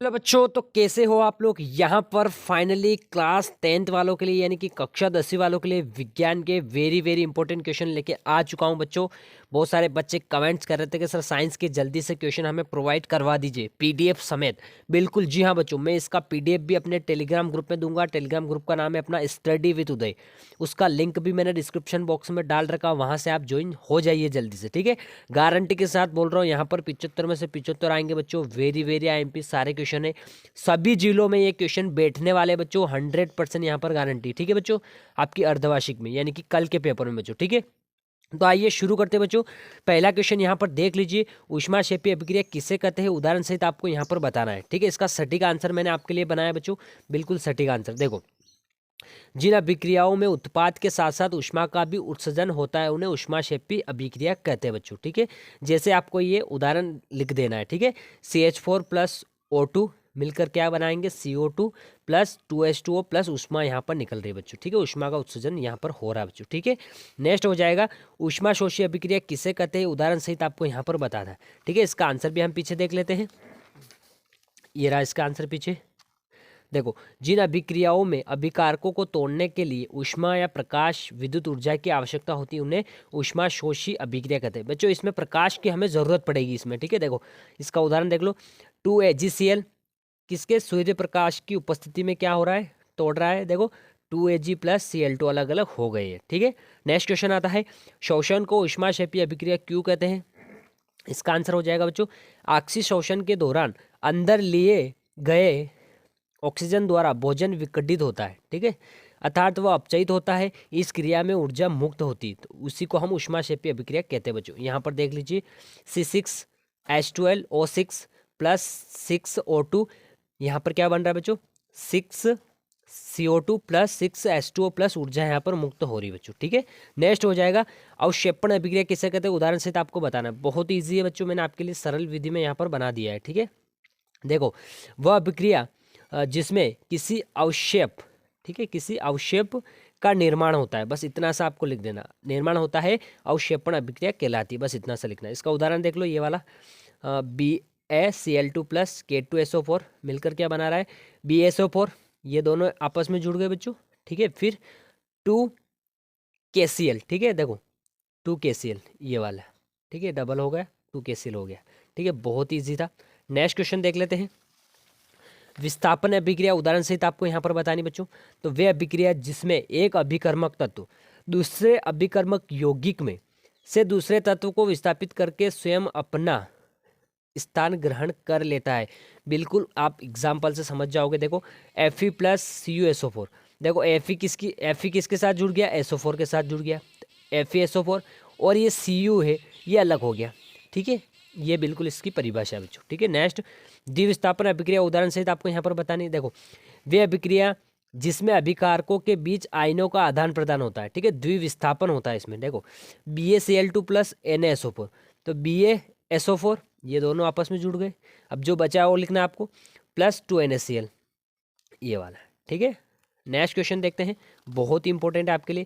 Hello बच्चों, तो कैसे हो आप लोग। यहाँ पर फाइनली क्लास 10th वालों के लिए यानी कि कक्षा 10वीं वालों के लिए विज्ञान के वेरी वेरी इंपॉर्टेंट क्वेश्चन लेके आ चुका हूँ बच्चों। बहुत सारे बच्चे कमेंट्स कर रहे थे कि सर साइंस के जल्दी से क्वेश्चन हमें प्रोवाइड करवा दीजिए पीडीएफ समेत। बिल्कुल जी हाँ बच्चों, मैं इसका पीडीएफ भी अपने टेलीग्राम ग्रुप में दूंगा। टेलीग्राम ग्रुप का नाम है अपना स्टडी विद उदय। उसका लिंक भी मैंने डिस्क्रिप्शन बॉक्स में डाल रखा, वहाँ से आप ज्वाइन हो जाइए जल्दी से, ठीक है। गारंटी के साथ बोल रहा हूँ, यहाँ पर 75 में से 75 आएंगे बच्चों। वेरी वेरी आईएमपी सारे क्वेश्चन है, सभी जिलों में ये क्वेश्चन बैठने वाले बच्चों। 100% यहाँ पर गारंटी, ठीक है बच्चों, आपकी अर्धवार्षिक में यानी कि कल के पेपर में बच्चों, ठीक है। तो आइए शुरू करते हैं बच्चों। पहला क्वेश्चन यहाँ पर देख लीजिए, ऊष्माक्षेपी अभिक्रिया किसे कहते हैं, उदाहरण सहित आपको यहाँ पर बताना है, ठीक है। इसका सटीक आंसर मैंने आपके लिए बनाया बच्चों, बिल्कुल सटीक आंसर। देखो, जिन अभिक्रियाओं में उत्पाद के साथ साथ ऊष्मा का भी उत्सर्जन होता है उन्हें ऊष्माक्षेपी अभिक्रिया कहते हैं बच्चों, ठीक है। जैसे आपको ये उदाहरण लिख देना है, ठीक है। CH4 प्लस O2 मिलकर क्या बनाएंगे, CO2 प्लस 2H2O प्लस ऊष्मा यहाँ पर निकल रही है बच्चों, ठीक है। ऊष्मा का उत्सर्जन यहाँ पर हो रहा है बच्चों, ठीक है। नेक्स्ट हो जाएगा, ऊष्मा शोषी अभिक्रिया किसे कहते हैं, उदाहरण सहित आपको यहाँ पर बताना है, ठीक है। इसका आंसर भी हम पीछे देख लेते हैं। ये रहा इसका आंसर पीछे। देखो, जिन अभिक्रियाओं में अभिकारकों को तोड़ने के लिए ऊष्मा या प्रकाश विद्युत ऊर्जा की आवश्यकता होती है उन्हें ऊष्मा शोषी अभिक्रिया कहते हैं बच्चों। इसमें प्रकाश की हमें जरूरत पड़ेगी इसमें, ठीक है। देखो, इसका उदाहरण देख लो, 2AgCl किसके, सूर्य प्रकाश की उपस्थिति में क्या हो रहा है, तोड़ रहा है। देखो, 2Ag प्लस Cl2 अलग अलग हो गए हैं, ठीक है। नेक्स्ट क्वेश्चन आता है, शोषण को ऊष्माक्षेपी अभिक्रिया क्यों कहते हैं। इसका आंसर हो जाएगा बच्चों, आपसी शोषण के दौरान अंदर लिए गए ऑक्सीजन द्वारा भोजन विकटित होता है, ठीक है, अर्थात वह अपचयित होता है। इस क्रिया में ऊर्जा मुक्त होती है, तो उसी को हम ऊष्माक्षेपी अभिक्रिया कहते हैं बच्चों। यहाँ पर देख लीजिए, C6H12O6 प्लस 6O2, यहाँ पर क्या बन रहा है बच्चों, 6CO2 प्लस 6H2O प्लस ऊर्जा यहाँ पर मुक्त हो रही है बच्चों, ठीक है। नेक्स्ट हो जाएगा, अवक्षेपण अभिक्रिया किसे कहते हैं, उदाहरण से आपको बताना है। बहुत ईजी है बच्चों, मैंने आपके लिए सरल विधि में यहाँ पर बना दिया है, ठीक है। देखो, वह अभिक्रिया जिसमें किसी अवक्षेप, ठीक है, किसी अवक्षेप का निर्माण होता है, बस इतना सा आपको लिख देना, निर्माण होता है, अवक्षेपण अभिक्रिया कहलाती है, बस इतना सा लिखना है। इसका उदाहरण देख लो, ये वाला BaCl2 प्लस K2SO4 मिलकर क्या बना रहा है, BaSO4, ये दोनों आपस में जुड़ गए बच्चों, ठीक है। फिर 2KCl, ठीक है, देखो 2KCl ये वाला, ठीक है, डबल हो गया, 2KCl हो गया, ठीक है। बहुत ईजी था। नेक्स्ट क्वेश्चन देख लेते हैं, विस्थापन अभिक्रिया उदाहरण सहित आपको यहाँ पर बतानी बच्चों। तो वे अभिक्रिया जिसमें एक अभिकर्मक तत्व दूसरे अभिकर्मक यौगिक में से दूसरे तत्व को विस्थापित करके स्वयं अपना स्थान ग्रहण कर लेता है। बिल्कुल आप एग्जाम्पल से समझ जाओगे। देखो, Fe प्लस CuSO4, देखो Fe किसके साथ जुड़ गया, SO4 के साथ जुड़ गया, FeSO4, और ये Cu है, ये अलग हो गया, ठीक है। ये बिल्कुल इसकी परिभाषा है बच्चों, ठीक है। नेक्स्ट, द्विविस्थापन अभिक्रिया उदाहरण सहित आपको यहाँ पर बतानी। देखो, वे अभिक्रिया जिसमें अभिकारकों के बीच आयनों का आदान प्रदान होता है, ठीक है, द्विविस्थापन होता है इसमें। देखो, BaCl2 प्लस NaSO4, तो BaSO4 ये दोनों आपस में जुड़ गए। अब जो बचा वो लिखना है आपको, प्लस 2NaCl ये वाला, ठीक है। नेक्स्ट क्वेश्चन देखते हैं, बहुत ही इंपॉर्टेंट है आपके लिए।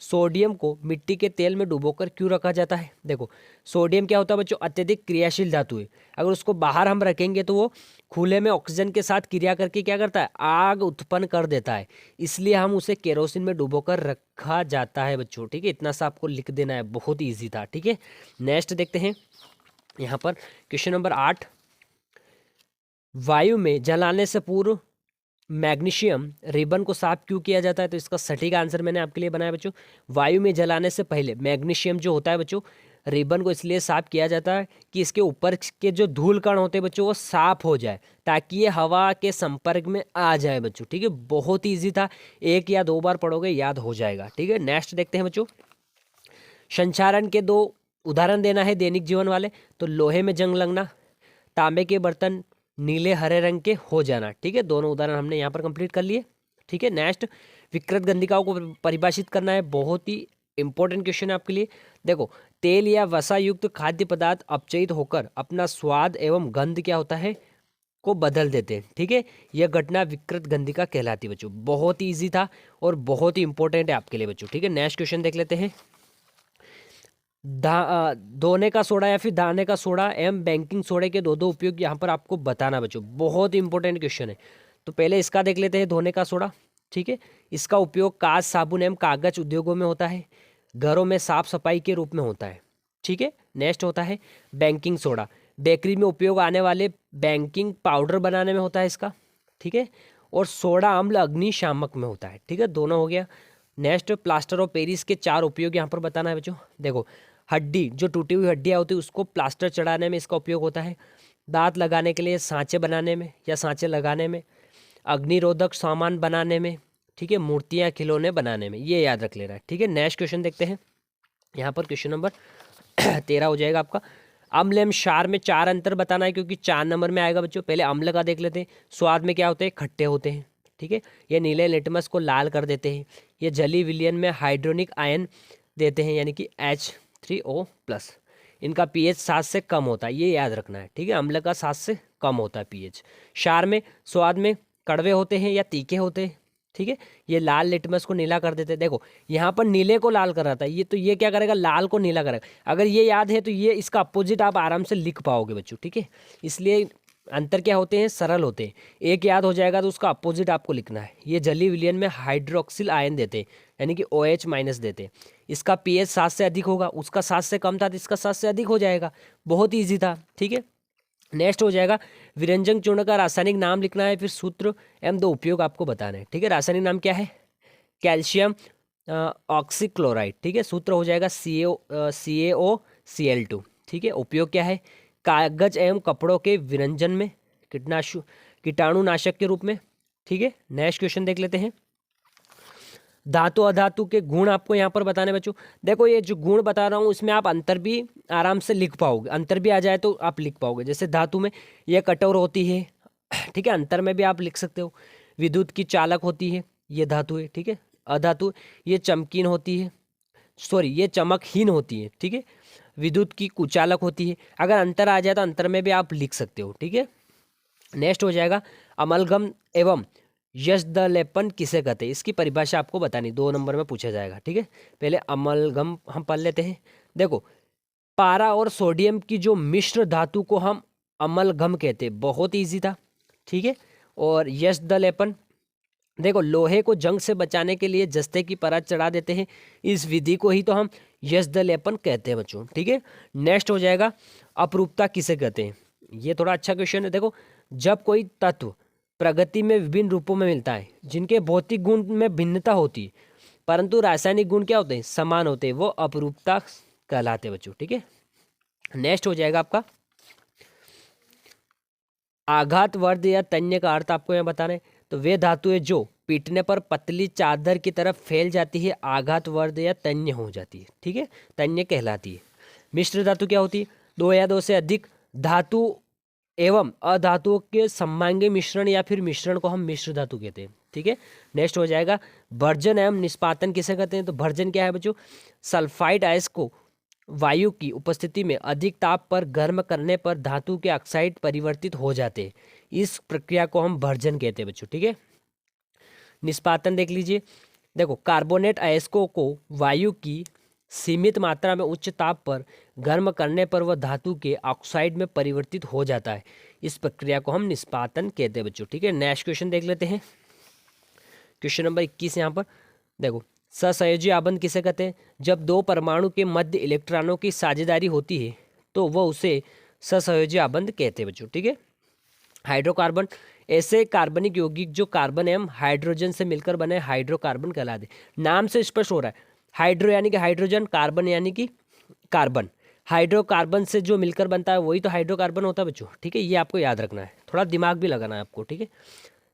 सोडियम को मिट्टी के तेल में डुबोकर क्यों रखा जाता है। देखो, सोडियम क्या होता है बच्चों, अत्यधिक क्रियाशील धातु है। अगर उसको बाहर हम रखेंगे तो वो खुले में ऑक्सीजन के साथ क्रिया करके क्या करता है, आग उत्पन्न कर देता है। इसलिए हम उसे केरोसिन में डुबोकर रखा जाता है बच्चों, ठीक है। इतना सा आपको लिख देना है, बहुत ईजी था, ठीक है। नेक्स्ट देखते हैं, यहाँ पर क्वेश्चन नंबर 8, वायु में जलाने से पूर्व मैग्नीशियम रिबन को साफ क्यों किया जाता है। तो इसका सटीक आंसर मैंने आपके लिए बनाया बच्चों, वायु में जलाने से पहले मैग्नीशियम जो होता है बच्चों, रिबन को इसलिए साफ किया जाता है कि इसके ऊपर के जो धूल कण होते हैं बच्चों वो साफ हो जाए, ताकि ये हवा के संपर्क में आ जाए बच्चों, ठीक है। बहुत ईजी था, 1 या 2 बार पढ़ोगे याद हो जाएगा, ठीक है। नेक्स्ट देखते हैं बच्चों, संचारण के 2 उदाहरण देना है दैनिक जीवन वाले। तो लोहे में जंग लगना, तांबे के बर्तन नीले हरे रंग के हो जाना, ठीक है। दोनों उदाहरण हमने यहाँ पर कंप्लीट कर लिए, ठीक है। नेक्स्ट, विकृत गंधिकाओं को परिभाषित करना है, बहुत ही इंपॉर्टेंट क्वेश्चन है आपके लिए। देखो, तेल या वसा युक्त खाद्य पदार्थ अपचयित होकर अपना स्वाद एवं गंध क्या होता है को बदल देते हैं, ठीक है। यह घटना विकृत गंधिका कहलाती है बच्चों। बहुत ही ईजी था और बहुत ही इंपॉर्टेंट है आपके लिए बच्चों, ठीक है। नेक्स्ट क्वेश्चन देख लेते हैं, धोने का सोडा या फिर दाने का सोडा एवं बेकिंग सोडे के दो उपयोग यहाँ पर आपको बताना बच्चों। बहुत इंपॉर्टेंट क्वेश्चन है। तो पहले इसका देख लेते हैं, धोने का सोडा। ठीक है, इसका उपयोग कांच, साबुन एवं कागज उद्योगों में होता है, घरों में साफ सफाई के रूप में होता है। ठीक है, नेक्स्ट होता है बेकिंग सोडा, बेकरी में उपयोग आने वाले बेकिंग पाउडर बनाने में होता है इसका। ठीक है, और सोडा अम्ल अग्निशामक में होता है। ठीक है, दोनों हो गया। नेक्स्ट प्लास्टर ऑफ पेरिस के 4 उपयोग यहाँ पर बताना है बच्चों। देखो, हड्डी, जो टूटी हुई हड्डियाँ होती है उसको प्लास्टर चढ़ाने में इसका उपयोग होता है, दांत लगाने के लिए, सांचे बनाने में या सांचे लगाने में, अग्निरोधक सामान बनाने में। ठीक है, मूर्तियाँ, खिलौने बनाने में, ये याद रख लेना है। ठीक है, नेक्स्ट क्वेश्चन देखते हैं। यहाँ पर क्वेश्चन नंबर 13 हो जाएगा आपका। अम्ल एवं क्षार में 4 अंतर बताना है, क्योंकि 4 नंबर में आएगा बच्चों। पहले अम्ल का देख लेते हैं। स्वाद में क्या होते हैं? खट्टे होते हैं। ठीक है, ये नीले लिटमस को लाल कर देते हैं। ये जली विलयन में हाइड्रोनिक आयन देते हैं, यानी कि H3O+। इनका pH 7 से कम होता है, ये याद रखना है। ठीक है, अम्ल का 7 से कम होता है pH। क्षार में स्वाद में कड़वे होते हैं या तीखे होते हैं। ठीक है, ये लाल लिटमस को नीला कर देते हैं। देखो, यहाँ पर नीले को लाल कर रहा था, ये तो ये क्या करेगा? लाल को नीला करेगा। अगर ये याद है तो ये इसका अपोजिट आप आराम से लिख पाओगे बच्चों। ठीक है, इसलिए अंतर क्या होते हैं? सरल होते हैं। एक याद हो जाएगा तो उसका अपोजिट आपको लिखना है। ये जली विलयन में हाइड्रोक्सिल आयन देते हैं, यानी कि OH- देते हैं। इसका pH 7 से अधिक होगा, उसका 7 से कम था तो इसका 7 से अधिक हो जाएगा। बहुत ईजी था। ठीक है, नेक्स्ट हो जाएगा विरंजन चूर्ण का रासायनिक नाम लिखना है, फिर सूत्र एवं 2 उपयोग आपको बताना है। ठीक है, रासायनिक नाम क्या है? Calcium oxychloride. ठीक है, सूत्र हो जाएगा CaOCl2। ठीक है, उपयोग क्या है? कागज एवं कपड़ों के विरंजन में, कीटाणुनाशक के रूप में। ठीक है, नेक्स्ट क्वेश्चन देख लेते हैं। धातु अधातु के गुण आपको यहाँ पर बताने बच्चों। देखो, ये जो गुण बता रहा हूँ इसमें आप अंतर भी आराम से लिख पाओगे, अंतर भी आ जाए तो आप लिख पाओगे। जैसे धातु में यह कठोर होती है। ठीक है, अंतर में भी आप लिख सकते हो। विद्युत की चालक होती है, ये धातु है। ठीक है, अधातु ये चमकीन होती है, सॉरी ये चमकहीन होती है। ठीक है, विद्युत की कुचालक होती है। अगर अंतर आ जाए तो अंतर में भी आप लिख सकते हो। ठीक है, नेक्स्ट हो जाएगा अमलगम एवं यशदलेपन किसे कहते हैं? इसकी परिभाषा आपको बतानी, 2 नंबर में पूछा जाएगा। ठीक है, पहले अमलगम हम पढ़ लेते हैं। देखो, पारा और सोडियम की जो मिश्र धातु को हम अमलगम कहते हैं, बहुत इजी था। ठीक है, और यशदलेपन, देखो लोहे को जंग से बचाने के लिए जस्ते की परत चढ़ा देते हैं, इस विधि को ही तो हम यशदलेपन कहते हैं बच्चों। ठीक है, नेक्स्ट हो जाएगा अपरूपता किसे कहते हैं? ये थोड़ा अच्छा क्वेश्चन है। देखो, जब कोई तत्व प्रगति में विभिन्न रूपों में मिलता है, जिनके भौतिक गुण में भिन्नता होती है परंतु रासायनिक गुण क्या होते हैं? समान होते हैं, वो अपरूपता कहलाते हैं बच्चों। ठीक है, नेक्स्ट हो जाएगा आपका आघात वर्ध या तन्य का अर्थ आपको यहाँ बताना है। तो वे धातुएं जो पीटने पर पतली चादर की तरफ फैल जाती है, आघात वर्ध या तन्य हो जाती है। ठीक है, तन्य कहलाती है। मिश्र धातु क्या होती है? 2 या 2 से अधिक धातु एवं अधातुओं के समांगी मिश्रण या फिर मिश्रण को हम मिश्र धातु कहते हैं। ठीक है, नेक्स्ट हो जाएगा भर्जन एवं निष्पादन किसे कहते हैं? तो भर्जन क्या है बच्चों? सल्फाइड आयस को वायु की उपस्थिति में अधिक ताप पर गर्म करने पर धातु के ऑक्साइड परिवर्तित हो जाते हैं, इस प्रक्रिया को हम भर्जन कहते हैं बच्चों। ठीक है, निष्पादन देख लीजिए। देखो, कार्बोनेट अयस्कों को वायु की सीमित मात्रा में उच्च ताप पर गर्म करने पर वह धातु के ऑक्साइड में परिवर्तित हो जाता है, इस प्रक्रिया को हम निष्पादन कहते हैं बच्चों। ठीक है, नेक्स्ट क्वेश्चन देख लेते हैं। क्वेश्चन नंबर 21 यहाँ पर देखो, सहसंयोजी आबंध किसे कहते हैं? जब 2 परमाणु के मध्य इलेक्ट्रॉनों की साझेदारी होती है तो वह उसे सहसंयोजी आबंध कहते हैं बच्चों। ठीक है, हाइड्रोकार्बन, ऐसे कार्बनिक यौगिक जो कार्बन एवं हाइड्रोजन से मिलकर बने हाइड्रोकार्बन कहलाते हैं। नाम से स्पष्ट हो रहा है, हाइड्रो यानी कि हाइड्रोजन, कार्बन यानी कि कार्बन। हाइड्रोकार्बन से जो मिलकर बनता है वही तो हाइड्रोकार्बन होता है बच्चों। ठीक है, ये आपको याद रखना है, थोड़ा दिमाग भी लगाना है आपको। ठीक है,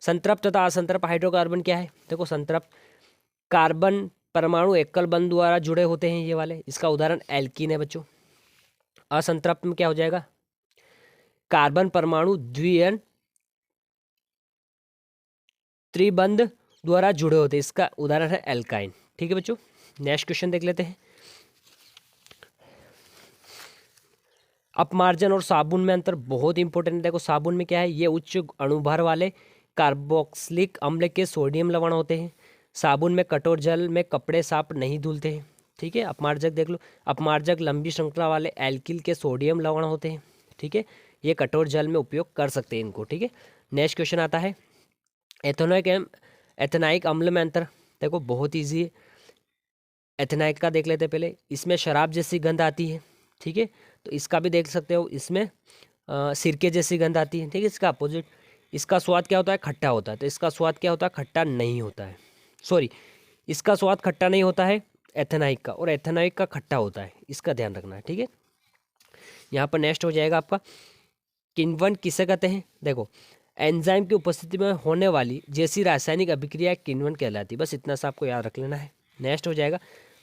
संतृप्त तथा असंतृप्त हाइड्रोकार्बन क्या है? देखो, संतृप्त कार्बन परमाणु एकल बंध द्वारा जुड़े होते हैं, ये वाले, इसका उदाहरण एल्कीन है बच्चों। असंतृप्त में क्या हो जाएगा? कार्बन परमाणु द्वियन त्रिबंध द्वारा जुड़े होते हैं, इसका उदाहरण है एल्काइन। ठीक है बच्चों, नेक्स्ट क्वेश्चन देख लेते हैं। अपमार्जन और साबुन में अंतर बहुत इंपॉर्टेंट है। देखो, साबुन में क्या है? ये उच्च अणुभार वाले कार्बोक्सिलिक अम्ल के सोडियम लवण होते हैं। साबुन में कठोर जल में कपड़े साफ नहीं धुलते हैं। ठीक है। अपमार्जक देख लो, अपमार्जक लंबी श्रृंखला वाले एल्किल के सोडियम लवण होते हैं, ठीक है। ये कठोर जल में उपयोग कर सकते हैं इनको, ठीक है। नेक्स्ट क्वेश्चन आता है एथेनोइक एवं एथेनाइक अम्ल में अंतर। देखो बहुत ईजी है। एथेनाइक का देख लेते हैं पहले। इसमें शराब जैसी गंध आती है, ठीक है। तो इसका भी देख सकते हो, इसमें सिरके जैसी गंध आती है, ठीक है। इसका अपोजिट, इसका स्वाद क्या होता है, खट्टा होता है। तो इसका स्वाद क्या होता है, खट्टा नहीं होता है। सॉरी, इसका स्वाद खट्टा नहीं होता है एथेनाइक का, और एथेनाइक का खट्टा होता है। इसका ध्यान रखना है, ठीक है। यहाँ पर नेक्स्ट हो जाएगा आपका किण्वन किसे कहते हैं। देखो एंजाइम की उपस्थिति में होने वाली जैसी रासायनिक अभिक्रिया किण्वन कहलाती है। बस इतना सा आपको याद रख लेना है। नेक्स्ट हो जाएगा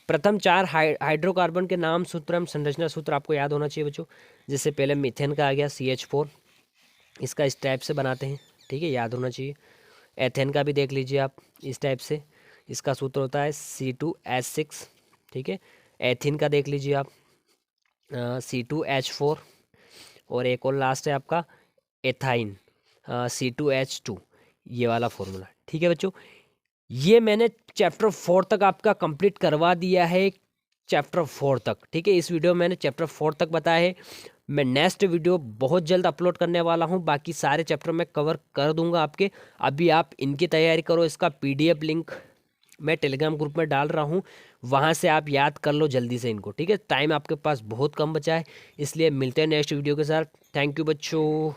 प्रथम 4 हाइड्रोकार्बन के नाम सूत्र एवं संरचना सूत्र आपको याद होना चाहिए बच्चों। जैसे पहले मीथेन का आ गया CH4, इसका इस टाइप से बनाते हैं, ठीक है, याद होना चाहिए। एथेन का भी देख लीजिए आप, इस टाइप से इसका सूत्र होता है C2H6, ठीक है। एथिन का देख लीजिए आप, C2H4, और एक और लास्ट है आपका एथाइन, C2H2, ये वाला फॉर्मूला, ठीक है बच्चों। ये मैंने चैप्टर 4 तक आपका कंप्लीट करवा दिया है, चैप्टर 4 तक, ठीक है। इस वीडियो में मैंने चैप्टर 4 तक बताया है। मैं नेक्स्ट वीडियो बहुत जल्द अपलोड करने वाला हूं, बाकी सारे चैप्टर मैं कवर कर दूंगा आपके। अभी आप इनकी तैयारी करो। इसका PDF लिंक मैं टेलीग्राम ग्रुप में डाल रहा हूं, वहां से आप याद कर लो जल्दी से इनको, ठीक है। टाइम आपके पास बहुत कम बचा है, इसलिए मिलते हैं नेक्स्ट वीडियो के साथ। थैंक यू बच्चों।